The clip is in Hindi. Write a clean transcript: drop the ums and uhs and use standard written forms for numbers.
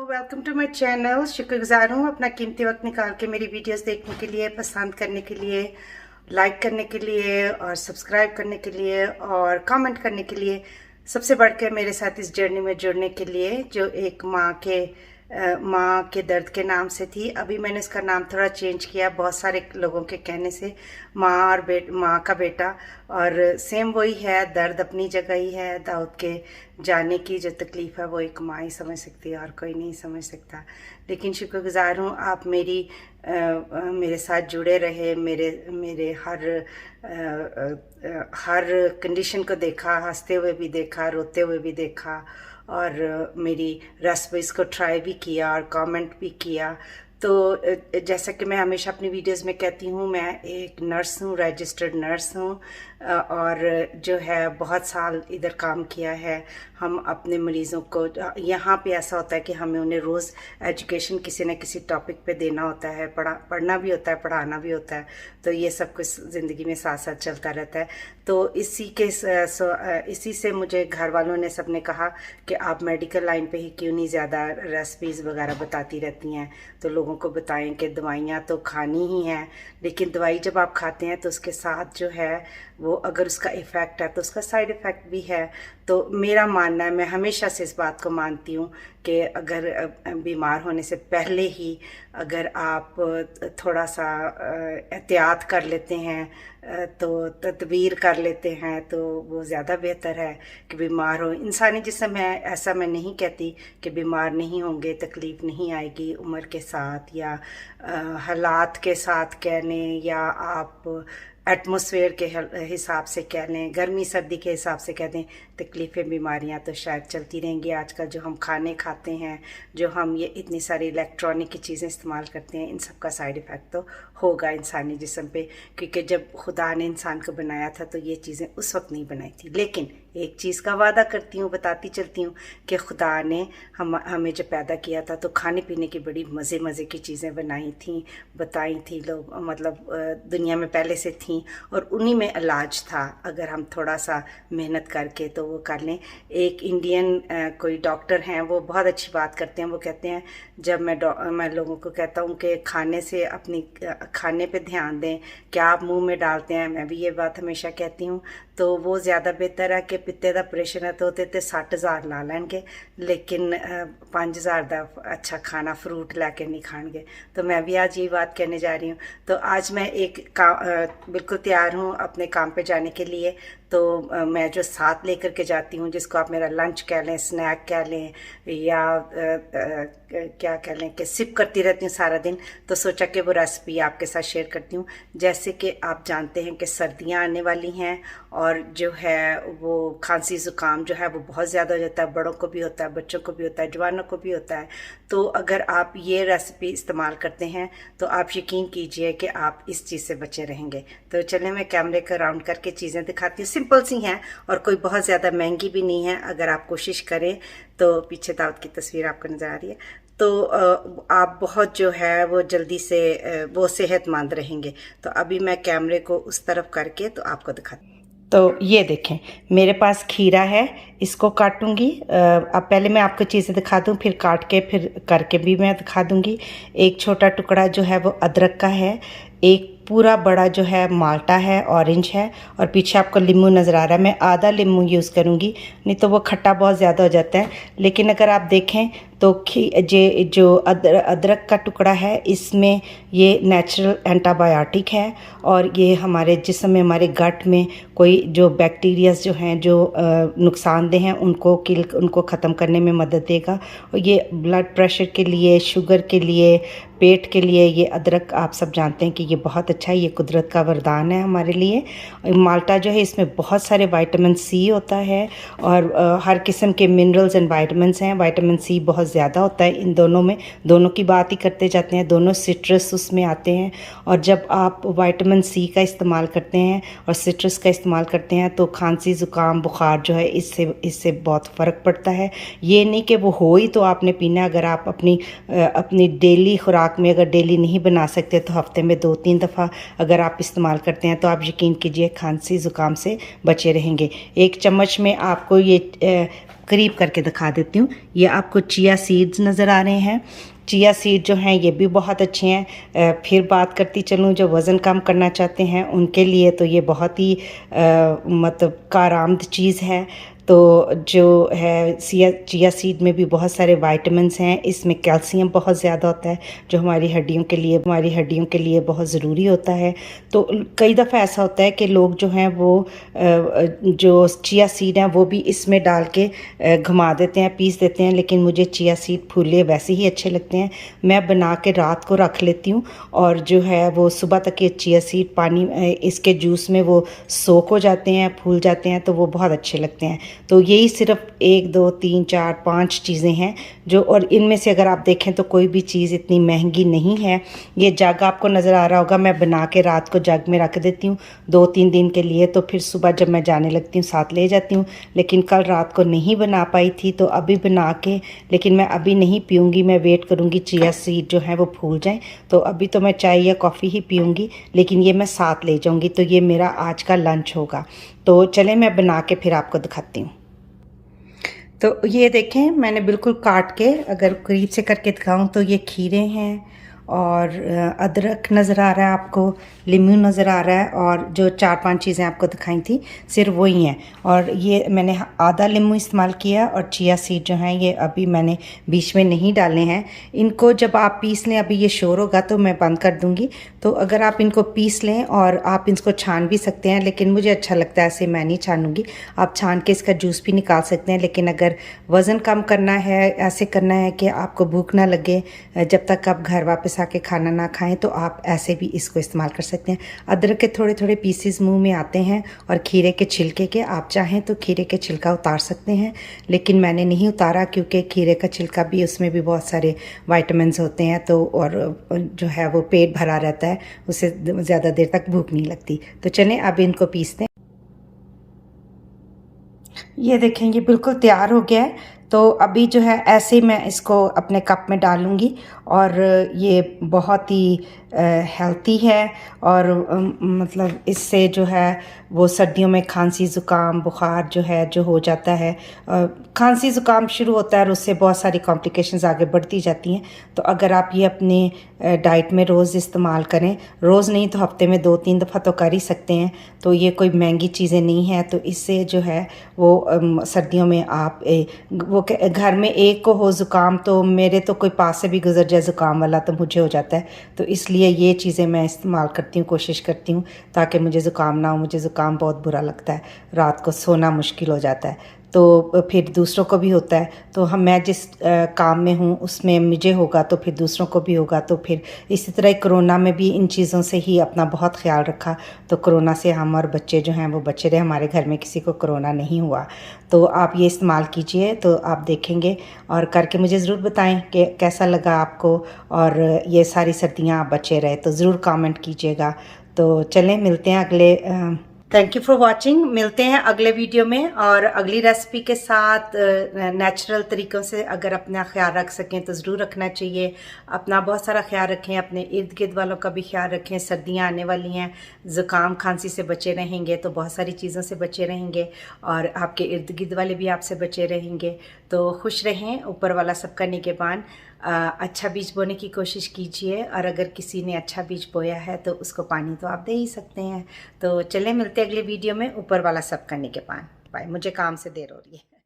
Welcome to my channel. शुक्रगुजार हूँ अपना कीमती वक्त निकाल के मेरी वीडियोस देखने के लिए, पसंद करने के लिए, लाइक करने के लिए और सब्सक्राइब करने के लिए और कमेंट करने के लिए, सबसे बढ़कर मेरे साथ इस जर्नी में जुड़ने के लिए। जो एक माँ के दर्द के नाम से थी, अभी मैंने इसका नाम थोड़ा चेंज किया बहुत सारे लोगों के कहने से। माँ का बेटा, और सेम वही है, दर्द अपनी जगह ही है। दाऊद के जाने की जो तकलीफ़ है वो एक माँ ही समझ सकती है और कोई नहीं समझ सकता। लेकिन शुक्रगुजार हूँ आप मेरे साथ जुड़े रहे, मेरे हर कंडीशन को देखा, हंसते हुए भी देखा, रोते हुए भी देखा, और मेरी रेसिपीज़ को ट्राई भी किया और कमेंट भी किया। तो जैसा कि मैं हमेशा अपनी वीडियोस में कहती हूँ, मैं एक नर्स हूँ, रजिस्टर्ड नर्स हूँ, और जो है बहुत साल इधर काम किया है। हम अपने मरीज़ों को, यहाँ पे ऐसा होता है कि हमें उन्हें रोज़ एजुकेशन किसी न किसी टॉपिक पे देना होता है, पढ़ना भी होता है, पढ़ाना भी होता है। तो ये सब कुछ ज़िंदगी में साथ साथ चलता रहता है। तो इसी से मुझे घर वालों ने सबने कहा कि आप मेडिकल लाइन पे ही क्यों नहीं ज़्यादा रेसिपीज़ वगैरह बताती रहती हैं। तो लोगों को बताएं कि दवाइयाँ तो खानी ही हैं, लेकिन दवाई जब आप खाते हैं तो उसके साथ जो है वो, अगर उसका इफ़ेक्ट है तो उसका साइड इफ़ेक्ट भी है। तो मेरा मानना है, मैं हमेशा से इस बात को मानती हूँ कि अगर बीमार होने से पहले ही अगर आप थोड़ा सा एहतियात कर लेते हैं, तो तदबीर कर लेते हैं, तो वो ज़्यादा बेहतर है कि बीमार हो। इंसानी जिस्म है, ऐसा मैं नहीं कहती कि बीमार नहीं होंगे, तकलीफ़ नहीं आएगी उम्र के साथ या हालात के साथ कह लें, या आप एटमॉस्फेयर के हिसाब से कह लें, गर्मी सर्दी के हिसाब से कह दें, तकलीफ़ें बीमारियां तो शायद चलती रहेंगी। आजकल जो हम खाने खाते हैं, जो हम ये इतनी सारी इलेक्ट्रॉनिक की चीज़ें इस्तेमाल करते हैं, इन सब का साइड इफ़ेक्ट तो होगा इंसानी जिस्म पे, क्योंकि जब खुदा ने इंसान को बनाया था तो ये चीज़ें उस वक्त नहीं बनाई थी। लेकिन एक चीज़ का वादा करती हूँ, बताती चलती हूँ कि खुदा ने हमें जब पैदा किया था तो खाने पीने की बड़ी मज़े की चीज़ें बनाई थी, बताई थी, लोग मतलब दुनिया में पहले से थी, और उन्हीं में इलाज था। अगर हम थोड़ा सा मेहनत करके तो वो कर लें। एक इंडियन कोई डॉक्टर हैं, वो बहुत अच्छी बात करते हैं। वो कहते हैं, जब मैं लोगों को कहता हूँ कि खाने से अपनी खाने पे ध्यान दें, क्या आप मुंह में डालते हैं, मैं भी ये बात हमेशा कहती हूँ, तो वो ज़्यादा बेहतर है कि पित्ते का ऑपरेशन है तो होते 60,000 ला लेंगे, लेकिन 5,000 का अच्छा खाना फ्रूट लैके नहीं खाएंगे। तो मैं भी आज यही बात कहने जा रही हूँ। तो आज मैं बिल्कुल तैयार हूँ अपने काम पे जाने के लिए। तो मैं जो साथ लेकर के जाती हूँ, जिसको आप मेरा लंच कह लें, स्नैक कह लें, या क्या कह लें, कि सिप करती रहती हूँ सारा दिन, तो सोचा कि वो रेसिपी आपके साथ शेयर करती हूँ। जैसे कि आप जानते हैं कि सर्दियाँ आने वाली हैं, और जो है वो खांसी ज़ुकाम जो है वो बहुत ज़्यादा हो जाता है, बड़ों को भी होता है, बच्चों को भी होता है, जवानों को भी होता है। तो अगर आप ये रेसिपी इस्तेमाल करते हैं तो आप यकीन कीजिए कि आप इस चीज़ से बचे रहेंगे। तो चलिए मैं कैमरे का राउंड करके चीज़ें दिखाती हूँ। सिंपल सी हैं और कोई बहुत ज़्यादा महंगी भी नहीं है। अगर आप कोशिश करें तो पीछे दाऊद की तस्वीर आपको नज़र आ रही है, तो आप बहुत जो है वो जल्दी से वो सेहतमंद रहेंगे। तो अभी मैं कैमरे को उस तरफ करके तो आपको दिखाती हूँ। तो ये देखें, मेरे पास खीरा है, इसको काटूंगी। अब पहले मैं आपको चीज़ें दिखा दूं, फिर काट के फिर करके भी मैं दिखा दूंगी। एक छोटा टुकड़ा जो है वो अदरक का है, एक पूरा बड़ा जो है माल्टा है, ऑरेंज है, और पीछे आपको लींबू नज़र आ रहा है। मैं आधा लींबू यूज़ करूँगी, नहीं तो वो खट्टा बहुत ज़्यादा हो जाता है। लेकिन अगर आप देखें तो जो अदरक का टुकड़ा है, इसमें ये नेचुरल एंटीबायोटिक है, और ये हमारे जिस्म में, हमारे गट में कोई जो बैक्टीरियाज जो हैं जो नुकसानदेह हैं उनको ख़त्म करने में मदद देगा। और ये ब्लड प्रेशर के लिए, शुगर के लिए, पेट के लिए, ये अदरक आप सब जानते हैं कि ये बहुत अच्छा है, ये कुदरत का वरदान है हमारे लिए। माल्टा जो है, इसमें बहुत सारे विटामिन सी होता है, और हर किस्म के मिनरल्स एंड विटामिन्स हैं। विटामिन सी बहुत ज़्यादा होता है इन दोनों में, दोनों की बात ही करते जाते हैं, दोनों सिट्रस उसमें आते हैं। और जब आप विटामिन सी का इस्तेमाल करते हैं और सिट्रस का इस्तेमाल करते हैं तो खांसी ज़ुकाम बुखार जो है इससे बहुत फ़र्क पड़ता है। ये नहीं कि वो हो ही तो आपने पीना। अगर आप अपनी डेली खुराक में अगर डेली नहीं बना सकते तो हफ्ते में 2-3 दफ़ा अगर आप इस्तेमाल करते हैं तो आप यकीन कीजिए खांसी ज़ुकाम से बचे रहेंगे। 1 चम्मच में आपको ये करीब करके दिखा देती हूँ। ये आपको चिया सीड्स नज़र आ रहे हैं। चिया सीड जो हैं ये भी बहुत अच्छे हैं। फिर बात करती चलूँ, जो वज़न कम करना चाहते हैं उनके लिए तो ये बहुत ही मतलब कारआमद चीज़ है। तो जो है चिया सीड में भी बहुत सारे विटामिन्स हैं, इसमें कैल्शियम बहुत ज़्यादा होता है जो हमारी हड्डियों के लिए बहुत ज़रूरी होता है। तो कई दफ़ा ऐसा होता है कि लोग जो हैं वो जो चिया सीड हैं वो भी इसमें डाल के घुमा देते हैं, पीस देते हैं, लेकिन मुझे चिया सीड फूले वैसे ही अच्छे लगते हैं। मैं बना के रात को रख लेती हूँ और जो है वो सुबह तक ये चिया सीड पानी इसके जूस में वो सोक हो जाते हैं, फूल जाते हैं, तो वो बहुत अच्छे लगते हैं। तो यही सिर्फ 1 2 3 4 5 चीज़ें हैं जो, और इनमें से अगर आप देखें तो कोई भी चीज़ इतनी महंगी नहीं है। ये जग आपको नज़र आ रहा होगा, मैं बना के रात को जग में रख देती हूँ 2-3 दिन के लिए, तो फिर सुबह जब मैं जाने लगती हूँ साथ ले जाती हूँ। लेकिन कल रात को नहीं बना पाई थी तो अभी बना के, लेकिन मैं अभी नहीं पीऊँगी, मैं वेट करूँगी चिया सीड जो है वो फूल जाएँ। तो अभी तो मैं चाय या कॉफ़ी ही पीऊँगी, लेकिन ये मैं साथ ले जाऊँगी। तो ये मेरा आज का लंच होगा। तो चलें मैं बना के फिर आपको दिखाती हूँ। तो ये देखें, मैंने बिल्कुल काट के, अगर करीब से करके दिखाऊं तो ये खीरे हैं और अदरक नज़र आ रहा है आपको, लीमू नज़र आ रहा है, और जो 4-5 चीज़ें आपको दिखाई थी सिर्फ वही हैं। और ये मैंने आधा लीमू इस्तेमाल किया, और चिया सीड जो हैं ये अभी मैंने बीच में नहीं डाले हैं। इनको जब आप पीस लें, अभी ये शोर होगा तो मैं बंद कर दूँगी। तो अगर आप इनको पीस लें, और आप इसको छान भी सकते हैं, लेकिन मुझे अच्छा लगता है ऐसे, मैं नहीं छानूँगी। आप छान के इसका जूस भी निकाल सकते हैं। लेकिन अगर वज़न कम करना है, ऐसे करना है कि आपको भूख ना लगे जब तक आप घर वापस आके खाना ना खाएं, तो आप ऐसे भी इसको इस्तेमाल कर सकते हैं। अदरक के थोड़े थोड़े पीसेस मुंह में आते हैं, और खीरे के छिलके के, आप चाहें तो खीरे के छिलका उतार सकते हैं, लेकिन मैंने नहीं उतारा क्योंकि खीरे का छिलका भी, उसमें भी बहुत सारे विटामिन्स होते हैं। तो और जो है वो पेट भरा रहता है, उससे ज़्यादा देर तक भूख नहीं लगती। तो चलें अब इनको पीसते हैं। ये देखें, ये बिल्कुल तैयार हो गया है। तो अभी जो है ऐसे मैं इसको अपने कप में डालूँगी, और ये बहुत ही हेल्थी है, और मतलब इससे जो है वो सर्दियों में खांसी ज़ुकाम बुखार जो है जो हो जाता है, खांसी ज़ुकाम शुरू होता है और उससे बहुत सारी कॉम्प्लिकेशंस आगे बढ़ती जाती हैं। तो अगर आप ये अपनी डाइट में रोज़ इस्तेमाल करें, रोज़ नहीं तो हफ्ते में 2-3 दफ़ा तो कर ही सकते हैं। तो ये कोई महंगी चीज़ें नहीं हैं। तो इससे जो है वो सर्दियों में आप वो घर में एक को हो ज़ुकाम, तो मेरे तो कोई पास से भी गुजर जाए ज़ुकाम वाला तो मुझे हो जाता है। तो इसलिए ये चीज़ें मैं इस्तेमाल करती हूँ, कोशिश करती हूँ ताकि मुझे ज़ुकाम ना हो। मुझे ज़ुकाम बहुत बुरा लगता है, रात को सोना मुश्किल हो जाता है, तो फिर दूसरों को भी होता है। तो मैं जिस काम में हूँ उसमें मुझे होगा तो फिर दूसरों को भी होगा। तो फिर इसी तरह कोरोना में भी इन चीज़ों से ही अपना बहुत ख्याल रखा, तो कोरोना से हम और बच्चे जो हैं वो बचे रहे। हमारे घर में किसी को कोरोना नहीं हुआ। तो आप ये इस्तेमाल कीजिए, तो आप देखेंगे और करके मुझे ज़रूर बताएं कि कैसा लगा आपको, और ये सारी सर्दियाँ आप बचे रहे। तो ज़रूर कमेंट कीजिएगा। तो चलें, मिलते हैं अगले थैंक यू फॉर वॉचिंग। मिलते हैं अगले वीडियो में और अगली रेसिपी के साथ। नेचुरल तरीक़ों से अगर अपना ख्याल रख सकें तो ज़रूर रखना चाहिए। अपना बहुत सारा ख्याल रखें, अपने इर्द गिर्द वालों का भी ख्याल रखें। सर्दियां आने वाली हैं, ज़ुकाम खांसी से बचे रहेंगे तो बहुत सारी चीज़ों से बचे रहेंगे, और आपके इर्द गिर्द वाले भी आपसे बचे रहेंगे। तो खुश रहें, ऊपर वाला सबका निगहबान। अच्छा बीज बोने की कोशिश कीजिए, और अगर किसी ने अच्छा बीज बोया है तो उसको पानी तो आप दे ही सकते हैं। तो चलें, मिलते हैं अगले वीडियो में। ऊपर वाला सबका निगहबान। बाय। मुझे काम से देर हो रही है।